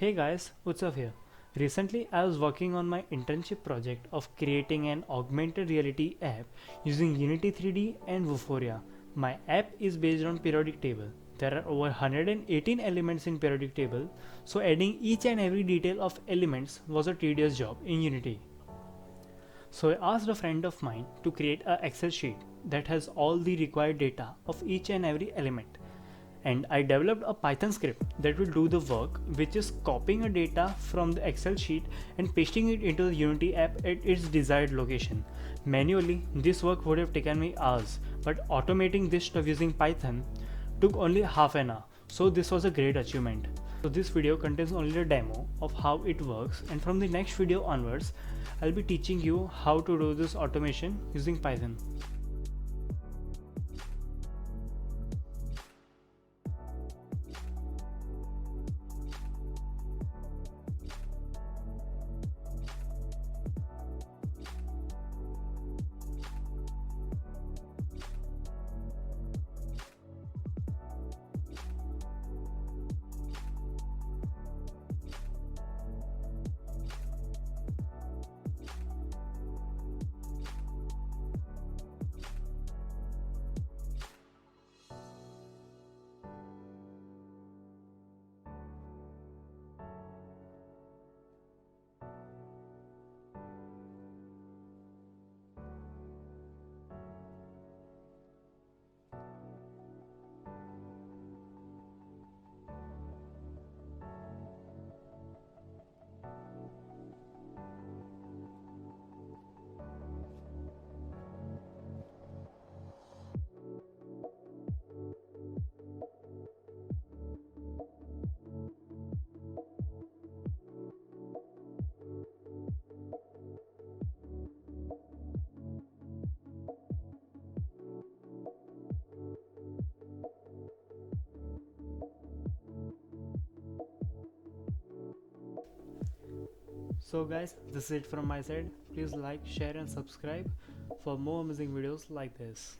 Hey guys, what's up here? Recently, I was working on my internship project of creating an augmented reality app using Unity 3D and Vuforia. My app is based on periodic table. There are over 118 elements in periodic table, so adding each and every detail of elements was a tedious job in Unity. So I asked a friend of mine to create a Excel sheet that has all the required data of each and every element, and I developed a Python script that will do the work, which is copying a data from the Excel sheet and pasting it into the Unity app at its desired location. Manually, this work would have taken me hours, but automating this stuff using Python took only half an hour, so this was a great achievement. So this video contains only a demo of how it works, and from the next video onwards, I'll be teaching you how to do this automation using Python. So guys, this is it from my side. Please like, share and subscribe for more amazing videos like this.